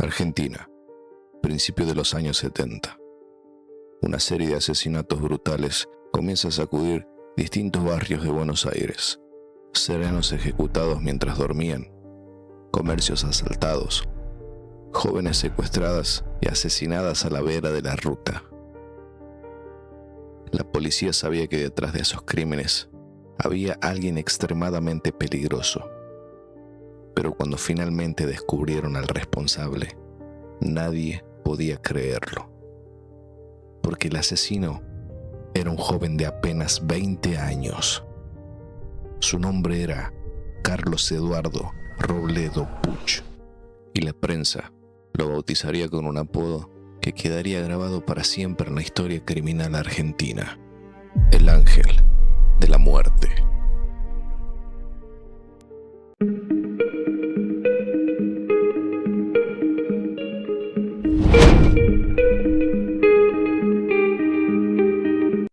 Argentina, principio de los años 70. Una serie de asesinatos brutales comienza a sacudir distintos barrios de Buenos Aires. Serenos ejecutados mientras dormían, comercios asaltados, jóvenes secuestradas y asesinadas a la vera de la ruta. La policía sabía que detrás de esos crímenes había alguien extremadamente peligroso. Pero cuando finalmente descubrieron al responsable, nadie podía creerlo. Porque el asesino era un joven de apenas 20 años. Su nombre era Carlos Eduardo Robledo Puch, y la prensa lo bautizaría con un apodo que quedaría grabado para siempre en la historia criminal argentina: el Ángel de la Muerte.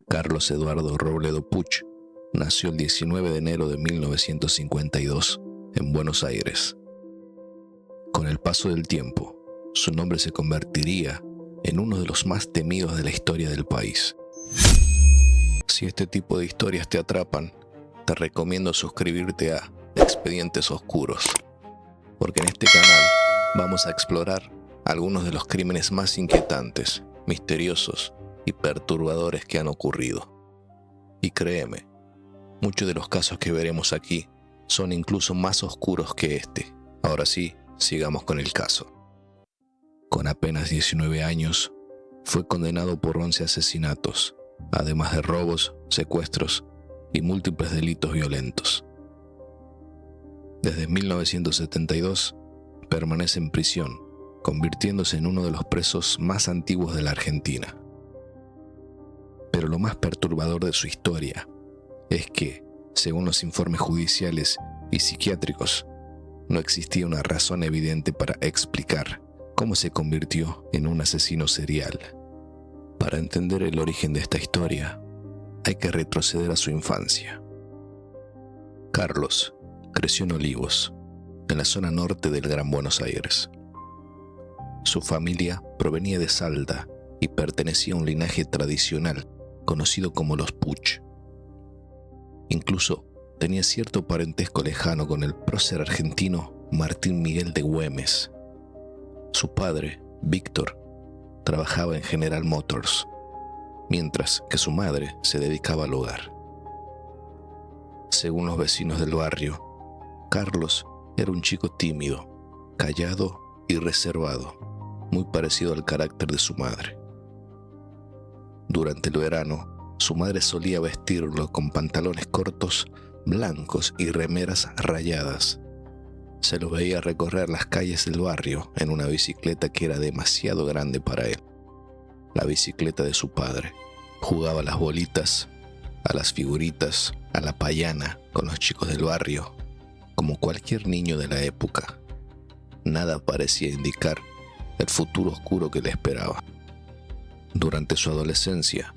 Carlos Eduardo Robledo Puch nació el 19 de enero de 1952 en Buenos Aires. Con el paso del tiempo, su nombre se convertiría en uno de los más temidos de la historia del país. Si este tipo de historias te atrapan, te recomiendo suscribirte a Expedientes Oscuros, porque en este canal vamos a explorar algunos de los crímenes más inquietantes, misteriosos y perturbadores que han ocurrido. Y créeme, muchos de los casos que veremos aquí son incluso más oscuros que este. Ahora sí, sigamos con el caso. Con apenas 19 años, fue condenado por 11 asesinatos, además de robos, secuestros y múltiples delitos violentos. Desde 1972, permanece en prisión, convirtiéndose en uno de los presos más antiguos de la Argentina. Pero lo más perturbador de su historia es que, según los informes judiciales y psiquiátricos, no existía una razón evidente para explicar cómo se convirtió en un asesino serial. Para entender el origen de esta historia, hay que retroceder a su infancia. Carlos creció en Olivos, en la zona norte del Gran Buenos Aires. Su familia provenía de Salta y pertenecía a un linaje tradicional conocido como los Puch. Incluso tenía cierto parentesco lejano con el prócer argentino Martín Miguel de Güemes. Su padre, Víctor, trabajaba en General Motors, mientras que su madre se dedicaba al hogar. Según los vecinos del barrio, Carlos era un chico tímido, callado y reservado, muy parecido al carácter de su madre. Durante el verano, su madre solía vestirlo con pantalones cortos, blancos y remeras rayadas. Se lo veía recorrer las calles del barrio en una bicicleta que era demasiado grande para él. La bicicleta de su padre. Jugaba a las bolitas, a las figuritas, a la payana con los chicos del barrio, como cualquier niño de la época. Nada parecía indicar el futuro oscuro que le esperaba. Durante su adolescencia,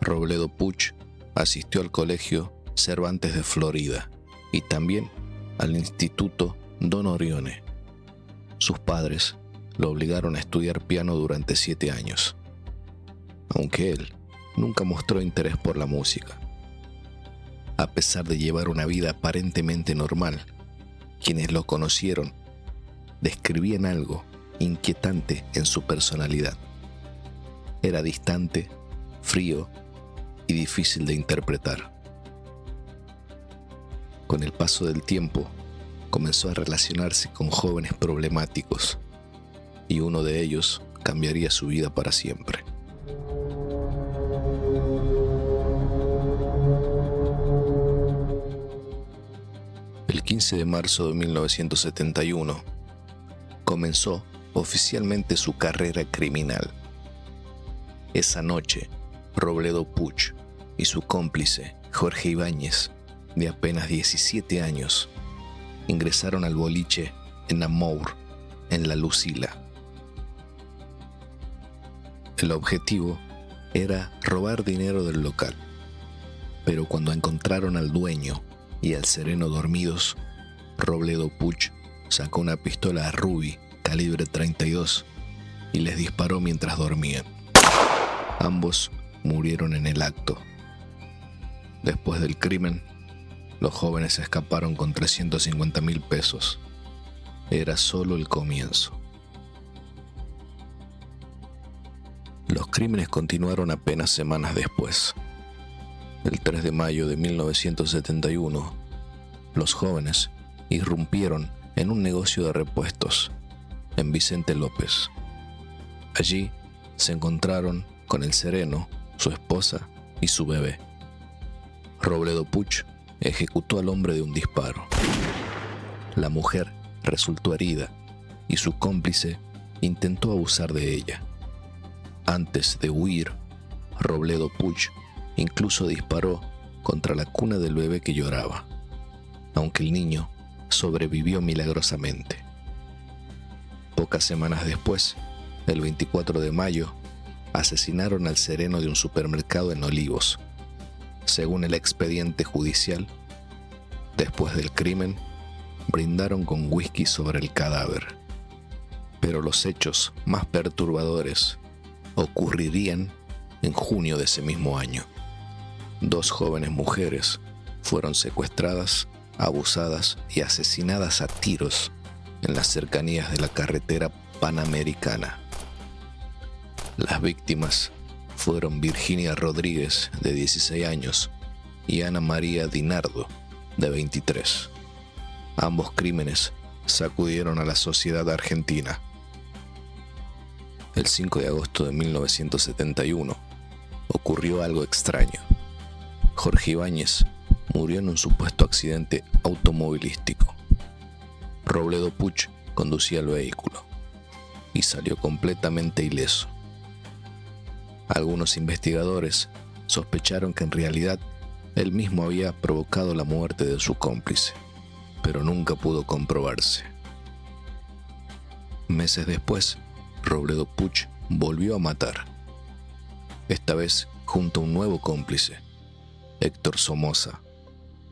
Robledo Puch asistió al colegio Cervantes de Florida y también al Instituto Don Orione. Sus padres lo obligaron a estudiar piano durante 7 años, aunque él nunca mostró interés por la música. A pesar de llevar una vida aparentemente normal, quienes lo conocieron describían algo inquietante en su personalidad. Era distante, frío y difícil de interpretar. Con el paso del tiempo, comenzó a relacionarse con jóvenes problemáticos, y uno de ellos cambiaría su vida para siempre. El 15 de marzo de 1971, comenzó oficialmente su carrera criminal. Esa noche, Robledo Puch y su cómplice, Jorge Ibáñez, de apenas 17 años, ingresaron al boliche en Amour, en La Lucila. El objetivo era robar dinero del local, pero cuando encontraron al dueño y al sereno dormidos, Robledo Puch sacó una pistola Ruby calibre 32 y les disparó mientras dormían. Ambos murieron en el acto. Después del crimen, los jóvenes escaparon con 350.000 pesos. Era solo el comienzo. Los crímenes continuaron apenas semanas después. El 3 de mayo de 1971, los jóvenes irrumpieron en un negocio de repuestos en Vicente López. Allí se encontraron con el sereno, su esposa y su bebé. Robledo Puch ejecutó al hombre de un disparo. La mujer resultó herida y su cómplice intentó abusar de ella. Antes de huir, Robledo Puch incluso disparó contra la cuna del bebé que lloraba, aunque el niño sobrevivió milagrosamente. Pocas semanas después, el 24 de mayo, asesinaron al sereno de un supermercado en Olivos. Según el expediente judicial, después del crimen, brindaron con whisky sobre el cadáver. Pero los hechos más perturbadores ocurrirían en junio de ese mismo año. 2 jóvenes mujeres fueron secuestradas, abusadas y asesinadas a tiros en las cercanías de la carretera Panamericana. Las víctimas fueron Virginia Rodríguez, de 16 años, y Ana María Dinardo, de 23. Ambos crímenes sacudieron a la sociedad argentina. El 5 de agosto de 1971 ocurrió algo extraño. Jorge Ibáñez murió en un supuesto accidente automovilístico. Robledo Puch conducía el vehículo y salió completamente ileso. Algunos investigadores sospecharon que en realidad él mismo había provocado la muerte de su cómplice, pero nunca pudo comprobarse. Meses después, Robledo Puch volvió a matar, esta vez junto a un nuevo cómplice, Héctor Somoza.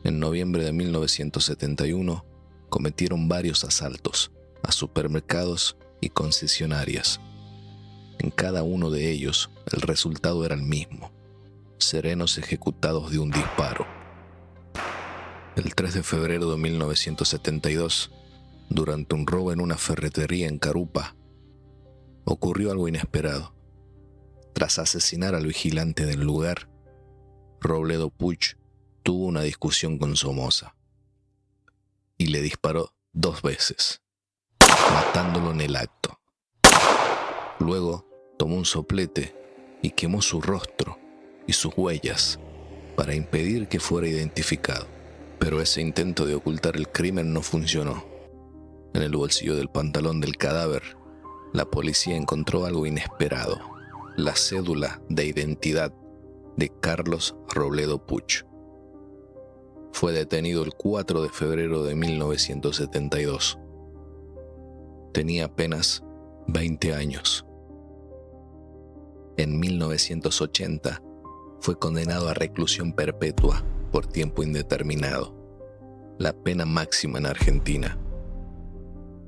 En noviembre de 1971 cometieron varios asaltos a supermercados y concesionarias. En cada uno de ellos el resultado era el mismo: serenos ejecutados de un disparo. El 3 de febrero de 1972, durante un robo en una ferretería en Carupa, ocurrió algo inesperado. Tras asesinar al vigilante del lugar, Robledo Puch tuvo una discusión con Somoza y le disparó 2 veces, matándolo en el acto. Luego tomó un soplete y quemó su rostro y sus huellas para impedir que fuera identificado. Pero ese intento de ocultar el crimen no funcionó. En el bolsillo del pantalón del cadáver, la policía encontró algo inesperado: la cédula de identidad de Carlos Robledo Puch. Fue detenido el 4 de febrero de 1972. Tenía apenas 20 años. En 1980 fue condenado a reclusión perpetua por tiempo indeterminado, la pena máxima en Argentina.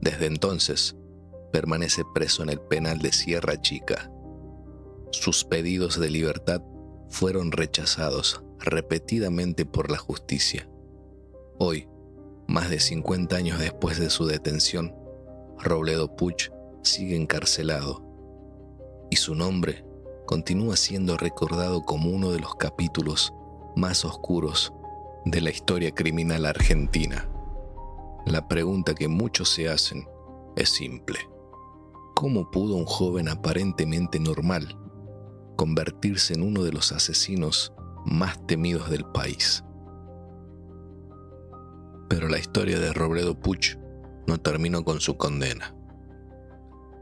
Desde entonces, permanece preso en el penal de Sierra Chica. Sus pedidos de libertad fueron rechazados repetidamente por la justicia. Hoy, más de 50 años después de su detención, Robledo Puch sigue encarcelado y su nombre continúa siendo recordado como uno de los capítulos más oscuros de la historia criminal argentina. La pregunta que muchos se hacen es simple: ¿cómo pudo un joven aparentemente normal convertirse en uno de los asesinos más temidos del país? Pero la historia de Robledo Puch no terminó con su condena.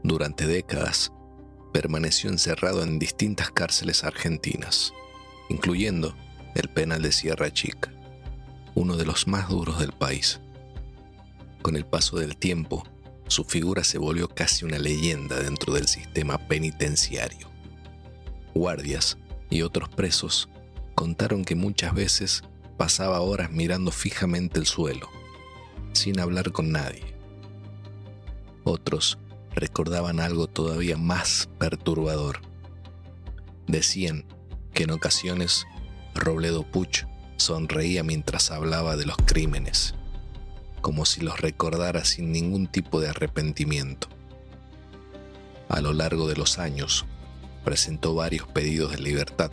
Durante décadas, permaneció encerrado en distintas cárceles argentinas, incluyendo el penal de Sierra Chica, uno de los más duros del país. Con el paso del tiempo, su figura se volvió casi una leyenda dentro del sistema penitenciario. Guardias y otros presos contaron que muchas veces pasaba horas mirando fijamente el suelo, sin hablar con nadie. Otros recordaban algo todavía más perturbador. Decían que en ocasiones Robledo Puch sonreía mientras hablaba de los crímenes, como si los recordara sin ningún tipo de arrepentimiento. A lo largo de los años, presentó varios pedidos de libertad.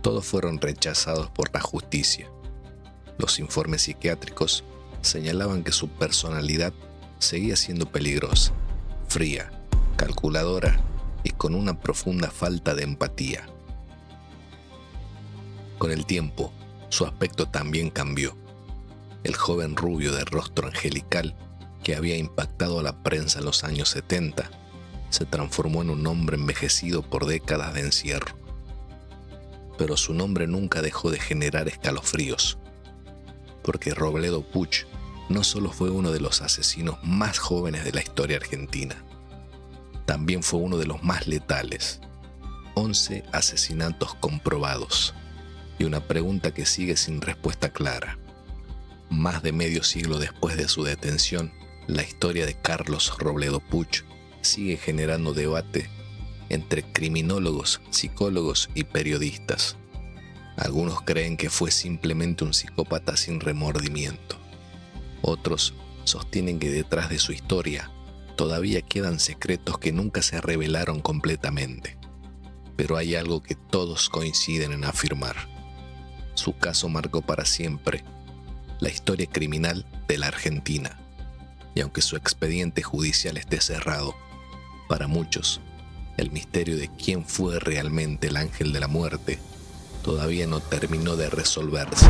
Todos fueron rechazados por la justicia. Los informes psiquiátricos señalaban que su personalidad seguía siendo peligrosa, fría, calculadora y con una profunda falta de empatía. Con el tiempo, su aspecto también cambió. El joven rubio de rostro angelical que había impactado a la prensa en los años 70 se transformó en un hombre envejecido por décadas de encierro. Pero su nombre nunca dejó de generar escalofríos, porque Robledo Puch no solo fue uno de los asesinos más jóvenes de la historia argentina, también fue uno de los más letales. 11 asesinatos comprobados y una pregunta que sigue sin respuesta clara. Más de medio siglo después de su detención, la historia de Carlos Robledo Puch sigue generando debate entre criminólogos, psicólogos y periodistas. Algunos creen que fue simplemente un psicópata sin remordimiento. Otros sostienen que detrás de su historia todavía quedan secretos que nunca se revelaron completamente. Pero hay algo que todos coinciden en afirmar. Su caso marcó para siempre la historia criminal de la Argentina. Y aunque su expediente judicial esté cerrado, para muchos, el misterio de quién fue realmente el ángel de la muerte todavía no terminó de resolverse.